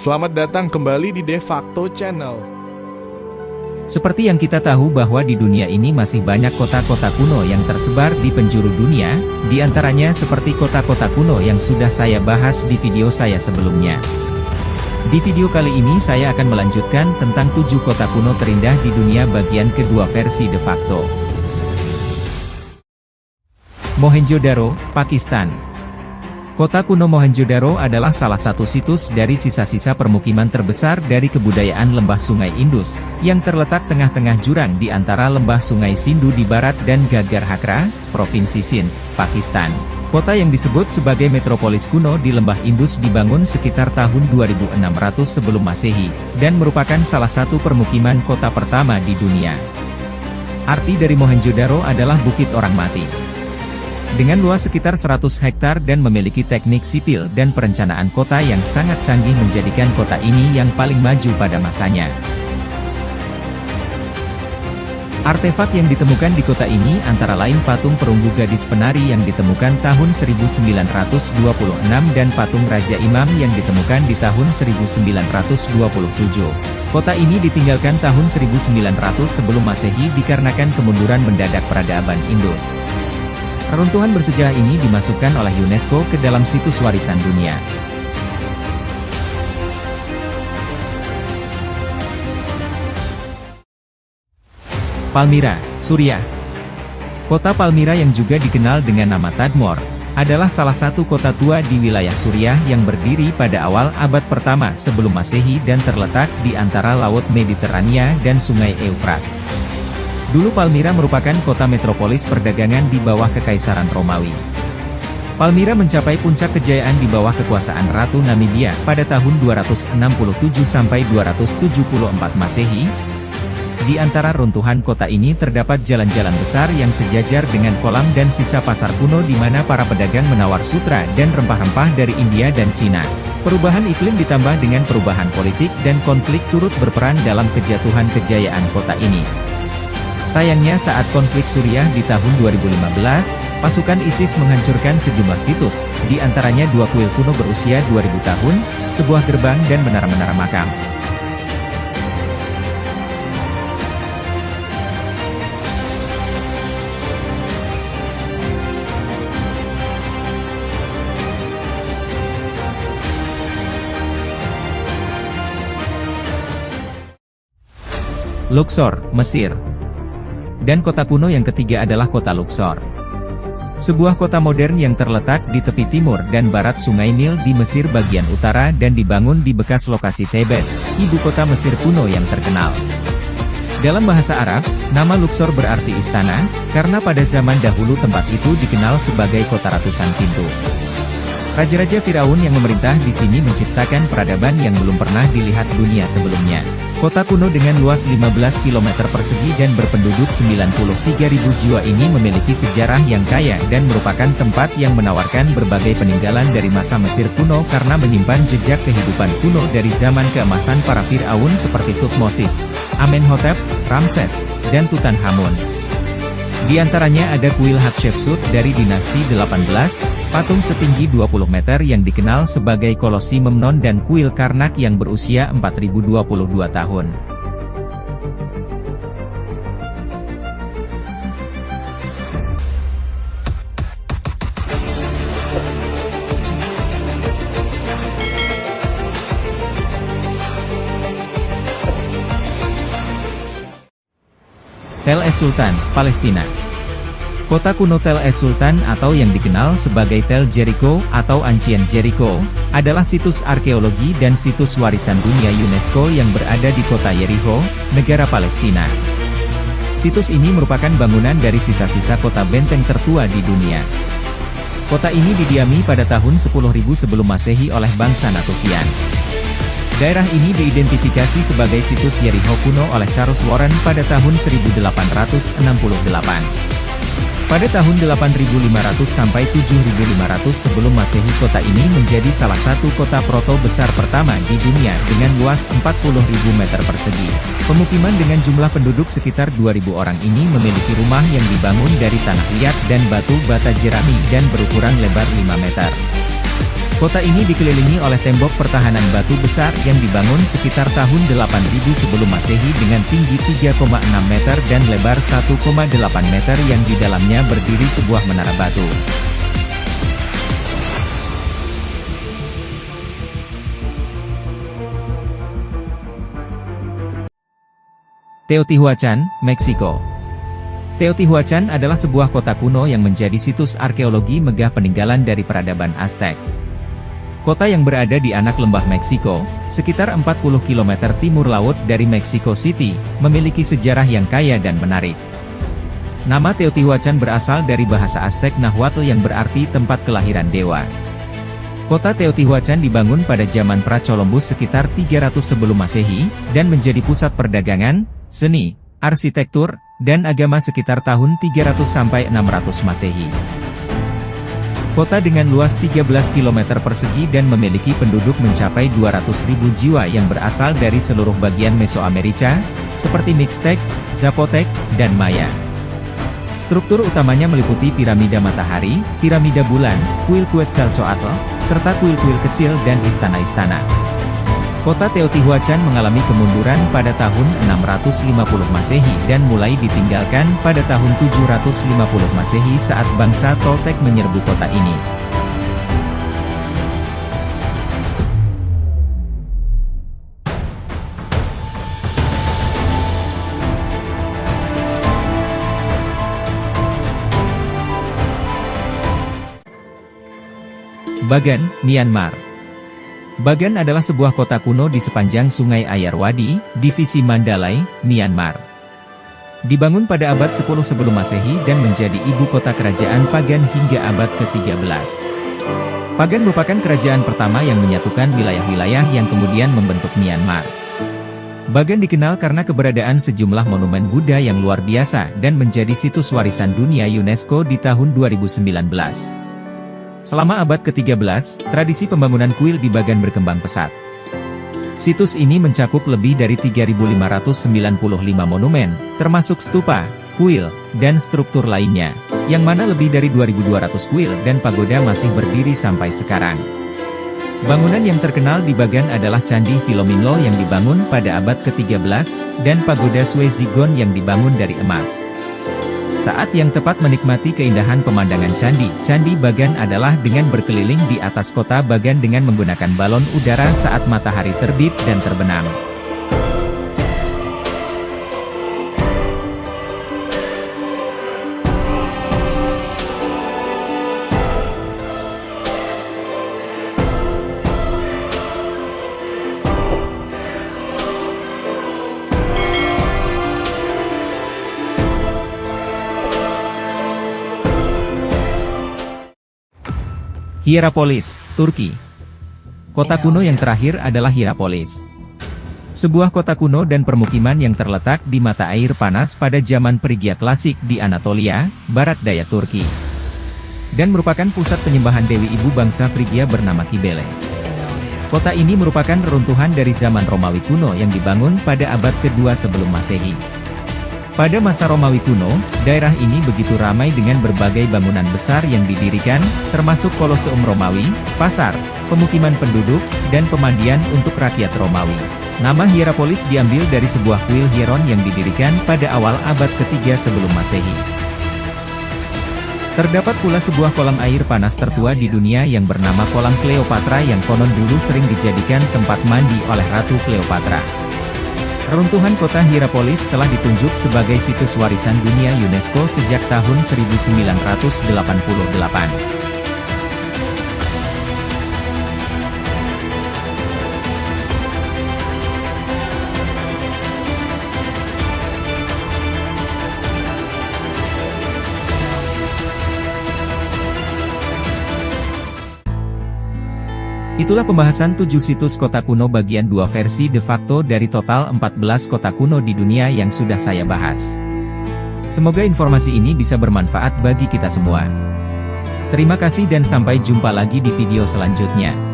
Selamat datang kembali di De Facto Channel. Seperti yang kita tahu bahwa di dunia ini masih banyak kota-kota kuno yang tersebar di penjuru dunia, di antaranya seperti kota-kota kuno yang sudah saya bahas di video saya sebelumnya. Di video kali ini saya akan melanjutkan tentang 7 kota kuno terindah di dunia bagian kedua versi De Facto. Mohenjo-daro, Pakistan. Kota kuno Mohenjo-daro adalah salah satu situs dari sisa-sisa permukiman terbesar dari kebudayaan lembah Sungai Indus, yang terletak tengah-tengah jurang di antara lembah Sungai Sindhu di barat dan Ghaggar Hakra, Provinsi Sindh, Pakistan. Kota yang disebut sebagai metropolis kuno di lembah Indus dibangun sekitar tahun 2600 sebelum Masehi, dan merupakan salah satu permukiman kota pertama di dunia. Arti dari Mohenjo-daro adalah Bukit Orang Mati. Dengan luas sekitar 100 hektar dan memiliki teknik sipil dan perencanaan kota yang sangat canggih menjadikan kota ini yang paling maju pada masanya. Artefak yang ditemukan di kota ini antara lain patung perunggu gadis penari yang ditemukan tahun 1926 dan patung Raja Imam yang ditemukan di tahun 1927. Kota ini ditinggalkan tahun 1900 sebelum Masehi dikarenakan kemunduran mendadak peradaban Indus. Reruntuhan bersejarah ini dimasukkan oleh UNESCO ke dalam situs warisan dunia. Palmyra, Suriah. Kota Palmyra yang juga dikenal dengan nama Tadmor, adalah salah satu kota tua di wilayah Suriah yang berdiri pada awal abad pertama sebelum Masehi dan terletak di antara Laut Mediterania dan Sungai Eufrat. Dulu Palmyra merupakan kota metropolis perdagangan di bawah Kekaisaran Romawi. Palmyra mencapai puncak kejayaan di bawah kekuasaan Ratu Namibia pada tahun 267 sampai 274 Masehi. Di antara runtuhan kota ini terdapat jalan-jalan besar yang sejajar dengan kolam dan sisa pasar kuno di mana para pedagang menawar sutra dan rempah-rempah dari India dan Cina. Perubahan iklim ditambah dengan perubahan politik dan konflik turut berperan dalam kejatuhan kejayaan kota ini. Sayangnya saat konflik Suriah di tahun 2015, pasukan ISIS menghancurkan sejumlah situs, di antaranya 2 kuil kuno berusia 2000 tahun, sebuah gerbang dan menara-menara makam. Luxor, Mesir. Dan kota kuno yang ketiga adalah kota Luxor. Sebuah kota modern yang terletak di tepi timur dan barat Sungai Nil di Mesir bagian utara dan dibangun di bekas lokasi Thebes, ibu kota Mesir kuno yang terkenal. Dalam bahasa Arab, nama Luxor berarti istana, karena pada zaman dahulu tempat itu dikenal sebagai kota ratusan pintu. Raja-raja Firaun yang memerintah di sini menciptakan peradaban yang belum pernah dilihat dunia sebelumnya. Kota kuno dengan luas 15 km persegi dan berpenduduk 93.000 jiwa ini memiliki sejarah yang kaya dan merupakan tempat yang menawarkan berbagai peninggalan dari masa Mesir kuno karena menyimpan jejak kehidupan kuno dari zaman keemasan para Firaun seperti Thutmosis, Amenhotep, Ramses, dan Tutankhamun. Di antaranya ada kuil Hatshepsut dari dinasti 18, patung setinggi 20 meter yang dikenal sebagai Kolosi Memnon dan kuil Karnak yang berusia 4022 tahun. Tel Es-Sultan, Palestina. Kota kuno Tel Es-Sultan atau yang dikenal sebagai Tel Jericho atau Ancient Jericho, adalah situs arkeologi dan situs warisan dunia UNESCO yang berada di kota Jericho, negara Palestina. Situs ini merupakan bangunan dari sisa-sisa kota benteng tertua di dunia. Kota ini didiami pada tahun 10.000 sebelum Masehi oleh bangsa Natufian. Daerah ini diidentifikasi sebagai situs Jericho kuno oleh Charles Warren pada tahun 1868. Pada tahun 8500 sampai 7500 sebelum Masehi kota ini menjadi salah satu kota proto besar pertama di dunia dengan luas 40.000 meter persegi. Pemukiman dengan jumlah penduduk sekitar 2.000 orang ini memiliki rumah yang dibangun dari tanah liat dan batu bata jerami dan berukuran lebar 5 meter. Kota ini dikelilingi oleh tembok pertahanan batu besar yang dibangun sekitar tahun 8000 sebelum Masehi dengan tinggi 3,6 meter dan lebar 1,8 meter yang di dalamnya berdiri sebuah menara batu. Teotihuacan, Meksiko. Teotihuacan adalah sebuah kota kuno yang menjadi situs arkeologi megah peninggalan dari peradaban Aztec. Kota yang berada di anak lembah Meksiko, sekitar 40 km timur laut dari Mexico City, memiliki sejarah yang kaya dan menarik. Nama Teotihuacan berasal dari bahasa Aztec Nahuatl yang berarti tempat kelahiran dewa. Kota Teotihuacan dibangun pada zaman pra-Columbus sekitar 300 sebelum Masehi, dan menjadi pusat perdagangan, seni, arsitektur, dan agama sekitar tahun 300 sampai 600 Masehi. Kota dengan luas 13 km persegi dan memiliki penduduk mencapai 200.000 jiwa yang berasal dari seluruh bagian Mesoamerika, seperti Mixtec, Zapotec, dan Maya. Struktur utamanya meliputi piramida matahari, piramida bulan, kuil Quetzalcoatl, serta kuil-kuil kecil dan istana-istana. Kota Teotihuacan mengalami kemunduran pada tahun 650 Masehi dan mulai ditinggalkan pada tahun 750 Masehi saat bangsa Toltec menyerbu kota ini. Bagan, Myanmar. Bagan adalah sebuah kota kuno di sepanjang Sungai Ayeyarwady, Divisi Mandalay, Myanmar. Dibangun pada abad 10 sebelum Masehi dan menjadi ibu kota kerajaan Pagan hingga abad ke-13. Pagan merupakan kerajaan pertama yang menyatukan wilayah-wilayah yang kemudian membentuk Myanmar. Bagan dikenal karena keberadaan sejumlah monumen Buddha yang luar biasa dan menjadi situs warisan dunia UNESCO di tahun 2019. Selama abad ke-13, tradisi pembangunan kuil di Bagan berkembang pesat. Situs ini mencakup lebih dari 3.595 monumen, termasuk stupa, kuil, dan struktur lainnya, yang mana lebih dari 2.200 kuil dan pagoda masih berdiri sampai sekarang. Bangunan yang terkenal di Bagan adalah Candi Filominlo yang dibangun pada abad ke-13, dan pagoda Swezigon yang dibangun dari emas. Saat yang tepat menikmati keindahan pemandangan Candi Bagan adalah dengan berkeliling di atas kota Bagan dengan menggunakan balon udara saat matahari terbit dan terbenam. Hierapolis, Turki. Kota kuno yang terakhir adalah Hierapolis. Sebuah kota kuno dan permukiman yang terletak di mata air panas pada zaman Perigia Klasik di Anatolia, barat daya Turki. Dan merupakan pusat penyembahan dewi ibu bangsa Frigia bernama Kibele. Kota ini merupakan reruntuhan dari zaman Romawi kuno yang dibangun pada abad kedua sebelum Masehi. Pada masa Romawi kuno, daerah ini begitu ramai dengan berbagai bangunan besar yang didirikan, termasuk Koloseum Romawi, pasar, pemukiman penduduk, dan pemandian untuk rakyat Romawi. Nama Hierapolis diambil dari sebuah kuil Hieron yang didirikan pada awal abad ketiga sebelum Masehi. Terdapat pula sebuah kolam air panas tertua di dunia yang bernama Kolam Cleopatra yang konon dulu sering dijadikan tempat mandi oleh Ratu Cleopatra. Reruntuhan kota Hierapolis telah ditunjuk sebagai situs warisan dunia UNESCO sejak tahun 1988. Itulah pembahasan 7 situs kota kuno bagian 2 versi de facto dari total 14 kota kuno di dunia yang sudah saya bahas. Semoga informasi ini bisa bermanfaat bagi kita semua. Terima kasih dan sampai jumpa lagi di video selanjutnya.